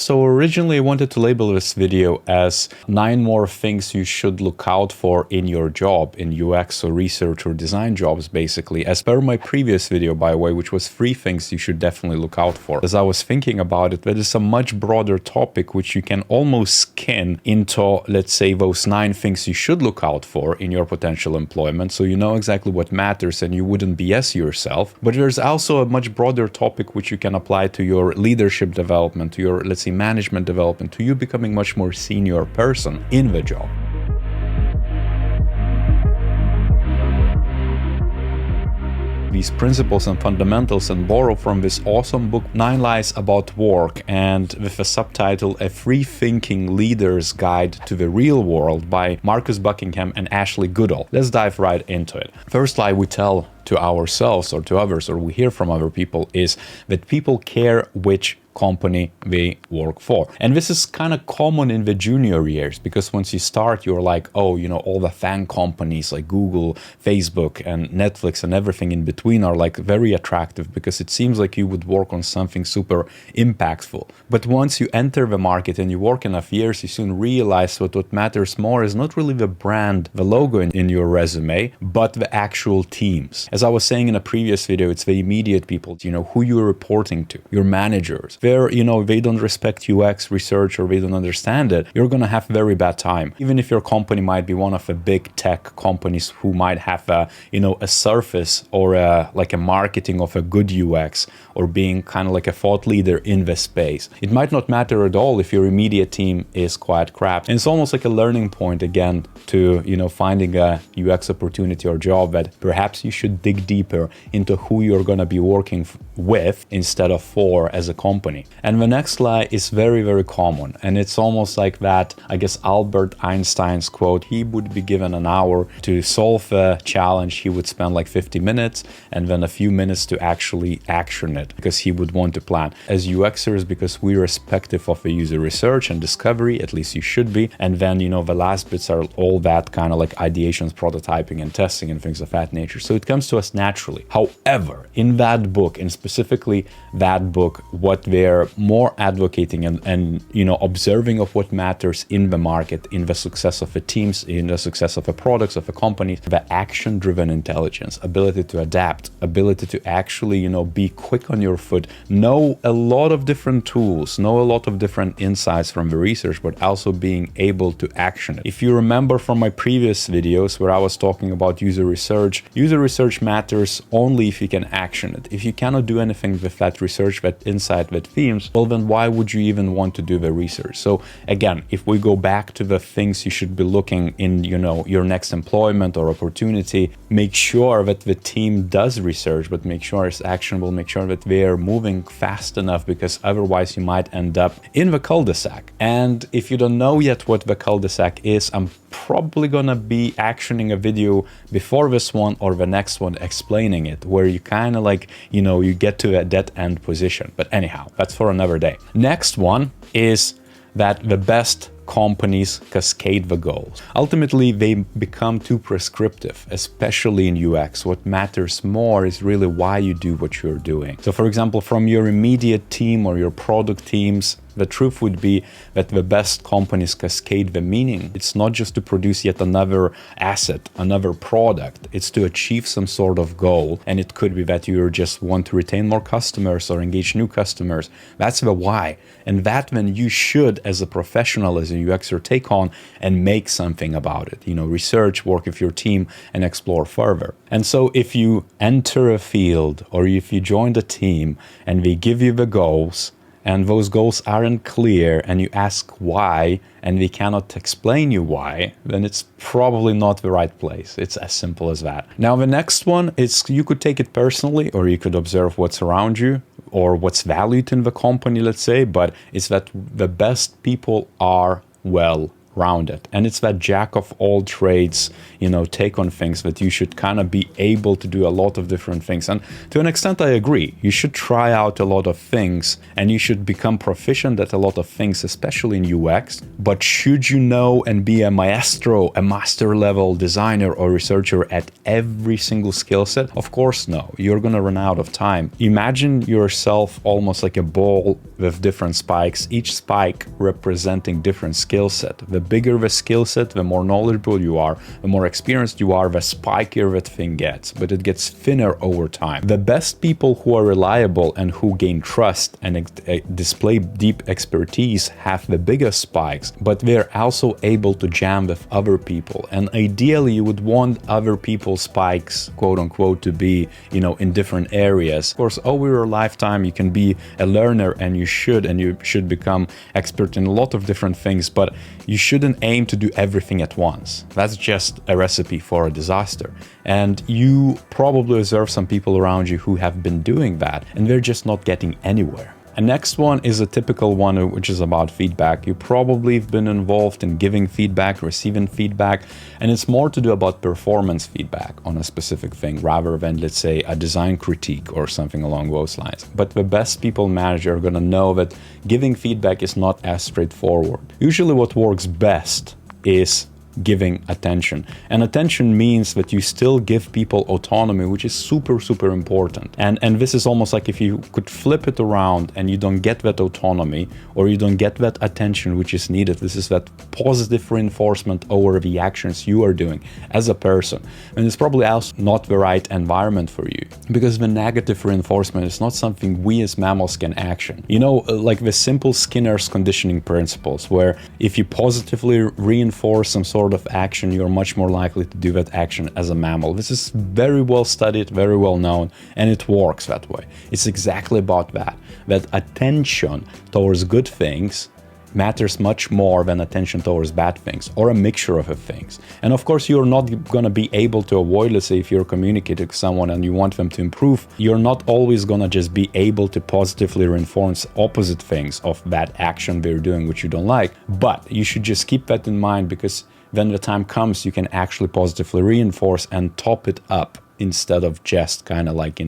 So originally I wanted to label this video as 9 more things you should look out for in your job, in UX or research or design jobs, basically, as per my previous video, by the way, which was 3 things you should definitely look out for. As I was thinking about it, that is a much broader topic which you can almost skin into, let's say, those 9 things you should look out for in your potential employment, so you know exactly what matters and you wouldn't BS yourself. But there's also a much broader topic which you can apply to your leadership development, to your, let's say, management development, to you becoming much more senior person in the job. These principles and fundamentals and borrow from this awesome book 9 Lies About Work, and with a subtitle A Free-Thinking Leader's Guide to the Real World by Marcus Buckingham and Ashley Goodall. Let's dive right into it. First lie we tell to ourselves or to others, or we hear from other people, is that people care which company they work for. And this is kind of common in the junior years, because once you start, you're like, oh, you know, all the FAANG companies like Google, Facebook, and Netflix and everything in between are like very attractive because it seems like you would work on something super impactful. But once you enter the market and you work enough years, you soon realize that what matters more is not really the brand, the logo in your resume, but the actual teams. As I was saying in a previous video, it's the immediate people, you know, who you're reporting to, your managers. You know, they don't respect UX research or they don't understand it, you're gonna have a very bad time. Even if your company might be one of the big tech companies who might have a, you know, a surface or like a marketing of a good UX or being kind of like a thought leader in the space, it might not matter at all if your immediate team is quite crap. And it's almost like a learning point again to, you know, finding a UX opportunity or job that perhaps you should dig deeper into who you're gonna be working with instead of for as a company. And the next lie is very, very common. And it's almost like that, I guess, Albert Einstein's quote, he would be given an hour to solve a challenge, he would spend like 50 minutes and then a few minutes to actually action it, because he would want to plan. As UXers, because we're respective of the user research and discovery, at least you should be. And then, you know, the last bits are all that kind of like ideations, prototyping and testing and things of that nature. So it comes to us naturally. However, in that book, and specifically that book, what they're more advocating and you know, observing of what matters in the market, in the success of the teams, in the success of the products, of the companies, the action-driven intelligence, ability to adapt, ability to actually, you know, be quick on your foot, know a lot of different tools, know a lot of different insights from the research, but also being able to action it. If you remember from my previous videos where I was talking about user research matters only if you can action it. If you cannot do anything with that research, that insight, that themes, well then why would you even want to do the research? So again, if we go back to the things you should be looking in, you know, your next employment or opportunity, make sure that the team does research, but make sure it's actionable, make sure that they're moving fast enough, because otherwise you might end up in the cul-de-sac. And if you don't know yet what the cul-de-sac is, I'm probably gonna be actioning a video before this one or the next one explaining it, where you kind of like, you know, you get to a dead end position. But anyhow, that's for another day. Next one is that the best companies cascade the goals. Ultimately, they become too prescriptive, especially in UX. What matters more is really why you do what you're doing. So for example, from your immediate team or your product teams, the truth would be that the best companies cascade the meaning. It's not just to produce yet another asset, another product. It's to achieve some sort of goal. And it could be that you just want to retain more customers or engage new customers. That's the why. And that then you should, as a professional, as a UXer, take on and make something about it. You know, research, work with your team, and explore further. And so if you enter a field or if you join the team and they give you the goals, and those goals aren't clear and you ask why and they cannot explain you why, then it's probably not the right place. It's as simple as that. Now the next one is, you could take it personally or you could observe what's around you or what's valued in the company, let's say, but it's that the best people are well around it. And it's that jack of all trades, take on things, that you should kind of be able to do a lot of different things. And to an extent, I agree. You should try out a lot of things and you should become proficient at a lot of things, especially in UX. But should you know and be a maestro, a master level designer or researcher at every single skill set? Of course, no. You're going to run out of time. Imagine yourself almost like a ball with different spikes, each spike representing different skill set. The bigger the skill set, the more knowledgeable you are, the more experienced you are, the spikier that thing gets, but it gets thinner over time. The best people who are reliable and who gain trust and display deep expertise have the biggest spikes, but they're also able to jam with other people. And ideally, you would want other people's spikes, quote unquote, to be, in different areas. Of course, over your lifetime, you can be a learner and you should become expert in a lot of different things, but you shouldn't aim to do everything at once. That's just a recipe for a disaster. And you probably observe some people around you who have been doing that and they're just not getting anywhere. And next one is a typical one, which is about feedback. You probably have been involved in giving feedback, receiving feedback, and it's more to do about performance feedback on a specific thing rather than, let's say, a design critique or something along those lines. But the best people manager are going to know that giving feedback is not as straightforward. Usually what works best is giving attention. And attention means that you still give people autonomy, which is super, super important. And this is almost like if you could flip it around and you don't get that autonomy or you don't get that attention which is needed. This is that positive reinforcement over the actions you are doing as a person. And it's probably also not the right environment for you, because the negative reinforcement is not something we as mammals can action. Like the simple Skinner's conditioning principles, where if you positively reinforce some sort of action, you're much more likely to do that action as a mammal. This is very well studied, very well known, and it works that way. It's exactly about that attention towards good things matters much more than attention towards bad things, or a mixture of things. And of course, you're not going to be able to avoid, let's say, if you're communicating with someone and you want them to improve, you're not always going to just be able to positively reinforce opposite things of that action they're doing, which you don't like. But you should just keep that in mind, because when the time comes, you can actually positively reinforce and top it up instead of just kind of like,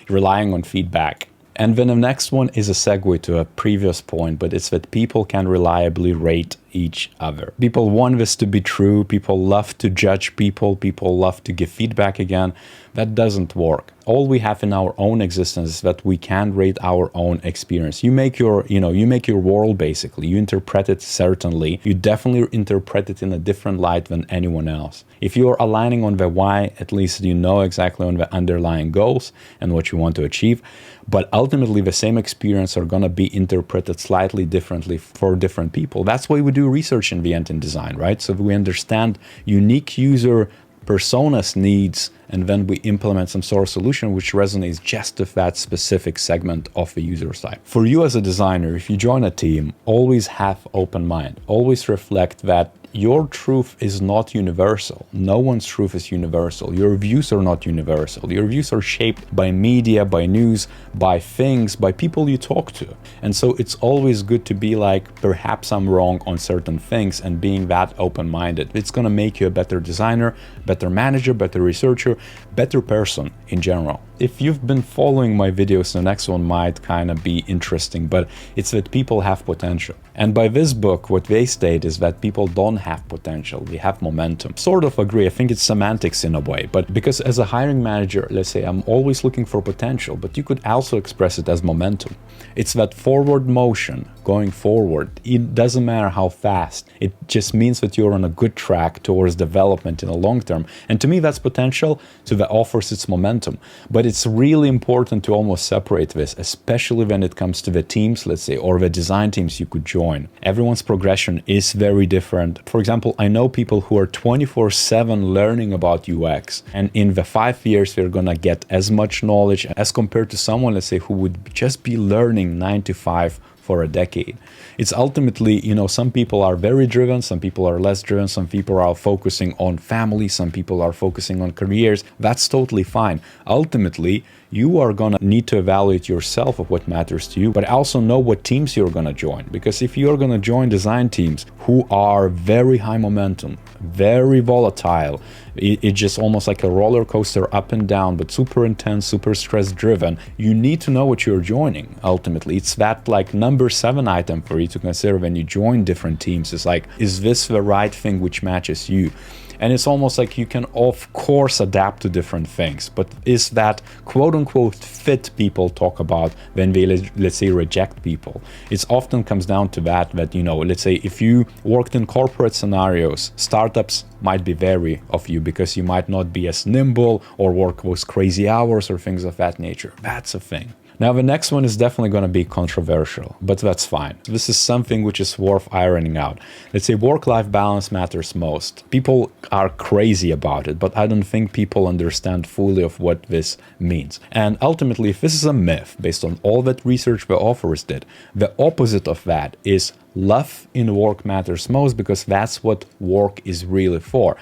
relying on feedback. And then the next one is a segue to a previous point, but it's that people can reliably rate each other. People want this to be true. People love to judge people. People love to give feedback again. That doesn't work. All we have in our own existence is that we can rate our own experience. You make your world basically. You interpret it certainly. You definitely interpret it in a different light than anyone else. If you're aligning on the why, at least you know exactly on the underlying goals and what you want to achieve. But ultimately, the same experience are going to be interpreted slightly differently for different people. That's why we do research in the end in design, right? So we understand unique user personas needs, and then we implement some sort of solution which resonates just with that specific segment of the user side. For you as a designer, if you join a team, always have open mind. Always reflect that your truth is not universal. No one's truth is universal. Your views are not universal. Your views are shaped by media, by news, by things, by people you talk to. And so it's always good to be like, perhaps I'm wrong on certain things, and being that open-minded. It's going to make you a better designer, better manager, better researcher, better person in general. If you've been following my videos, the next one might kind of be interesting, but it's that people have potential. And by this book, what they state is that people don't have potential, they have momentum. Sort of agree, I think it's semantics in a way, but because as a hiring manager, let's say I'm always looking for potential, but you could also express it as momentum. It's that forward motion going forward. It doesn't matter how fast, it just means that you're on a good track towards development in the long term. And to me, that's potential, so that offers its momentum. But it's really important to almost separate this, especially when it comes to the teams, let's say, or the design teams you could join. Everyone's progression is very different. For example, I know people who are 24/7 learning about UX, and in the 5 years, they're gonna get as much knowledge as compared to someone, let's say, who would just be learning 9 to 5 for a decade. It's ultimately, you know, some people are very driven, some people are less driven, some people are focusing on family, some people are focusing on careers. That's totally fine. Ultimately, you are going to need to evaluate yourself of what matters to you, but also know what teams you're going to join. Because if you're going to join design teams who are very high momentum, very volatile, it's just almost like a roller coaster up and down, but super intense, super stress driven, you need to know what you're joining. Ultimately, it's that like number 7 item for you to consider when you join different teams. It's like, is this the right thing which matches you? And it's almost like you can, of course, adapt to different things, but is that quote-unquote fit people talk about when they, let's say, reject people? It often comes down to that, you know, let's say if you worked in corporate scenarios, startups might be wary of you because you might not be as nimble or work those crazy hours or things of that nature. That's a thing. Now, the next one is definitely going to be controversial, but that's fine. This is something which is worth ironing out. Let's say work-life balance matters most. People are crazy about it, but I don't think people understand fully of what this means. And ultimately, if this is a myth, based on all that research the authors did, the opposite of that is love in work matters most, because that's what work is really for.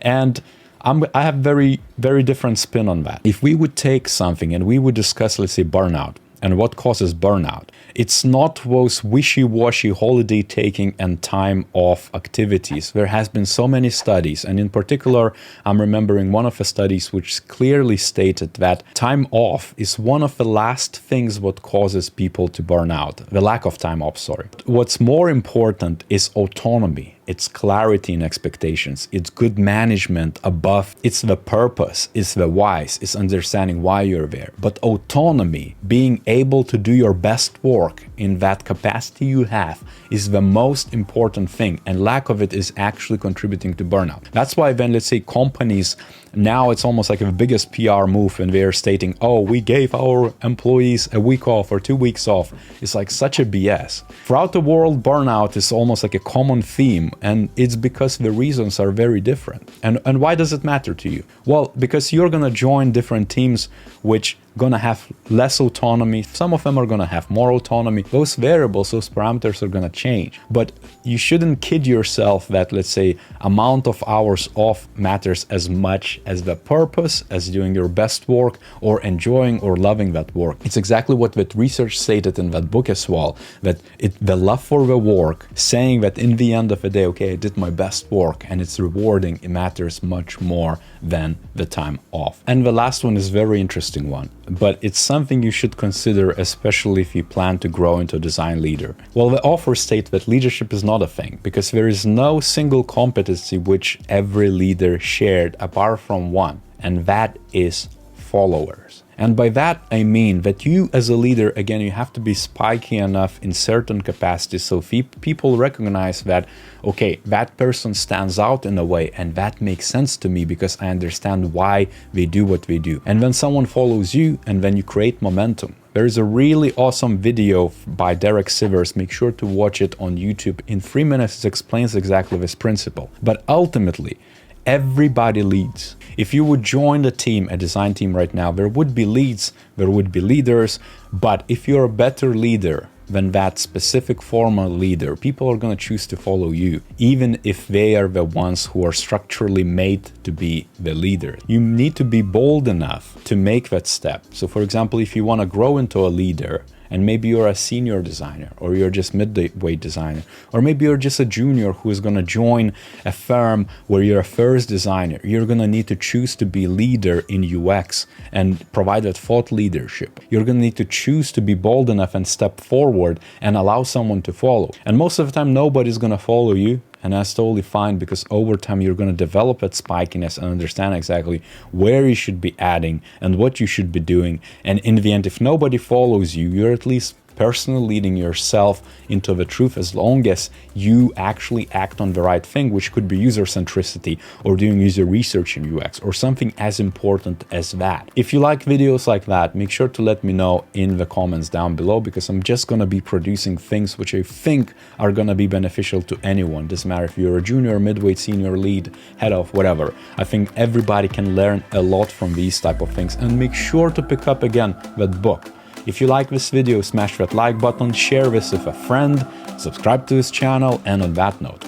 And I have very, very different spin on that. If we would take something and we would discuss, let's say, burnout and what causes burnout, it's not those wishy-washy holiday taking and time off activities. There has been so many studies, and in particular, I'm remembering one of the studies which clearly stated that time off is one of the last things what causes people to burn out. The lack of time off, sorry. What's more important is autonomy. It's clarity in expectations. It's good management above. It's the purpose. It's the whys. It's understanding why you're there. But autonomy, being able to do your best work in that capacity you have, is the most important thing. And lack of it is actually contributing to burnout. That's why when, let's say, companies, now it's almost like the biggest PR move when they're stating, oh, we gave our employees a week off or 2 weeks off. It's like such a BS. Throughout the world, burnout is almost like a common theme. And it's because the reasons are very different. And why does it matter to you? Well, because you're going to join different teams which going to have less autonomy. Some of them are going to have more autonomy. Those variables, those parameters are going to change. But you shouldn't kid yourself that, let's say, amount of hours off matters as much as the purpose, as doing your best work or enjoying or loving that work. It's exactly what that research stated in that book as well, that the love for the work, saying that in the end of the day, okay, I did my best work and it's rewarding, it matters much more than the time off. And the last one is a very interesting one, but it's something you should consider, especially if you plan to grow into a design leader. Well, the authors state that leadership is not a thing, because there is no single competency which every leader shared apart from one, and that is followers. And by that, I mean that you as a leader, again, you have to be spiky enough in certain capacities so people recognize that, okay, that person stands out in a way and that makes sense to me because I understand why they do what they do. And when someone follows you and when you create momentum, there is a really awesome video by Derek Sivers. Make sure to watch it on YouTube. In 3 minutes, it explains exactly this principle. But ultimately, everybody leads. If you would join the team, a design team right now, there would be leads, there would be leaders, but if you're a better leader than that specific formal leader, people are going to choose to follow you, even if they are the ones who are structurally made to be the leader. You need to be bold enough to make that step. So for example, if you want to grow into a leader, and maybe you're a senior designer, or you're just midweight designer, or maybe you're just a junior who is going to join a firm where you're a first designer, you're going to need to choose to be leader in UX and provide that thought leadership. You're going to need to choose to be bold enough and step forward and allow someone to follow. And most of the time, nobody's going to follow you. And that's totally fine, because over time you're going to develop that spikiness and understand exactly where you should be adding and what you should be doing. And in the end, if nobody follows you, you're at least personally leading yourself into the truth, as long as you actually act on the right thing, which could be user centricity or doing user research in UX or something as important as that. If you like videos like that, make sure to let me know in the comments down below, because I'm just going to be producing things which I think are going to be beneficial to anyone. Doesn't matter if you're a junior, midweight, senior, lead, head of, whatever. I think everybody can learn a lot from these type of things. And make sure to pick up again that book. If you like this video, smash that like button, share this with a friend, subscribe to this channel, and on that note,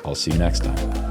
I'll see you next time.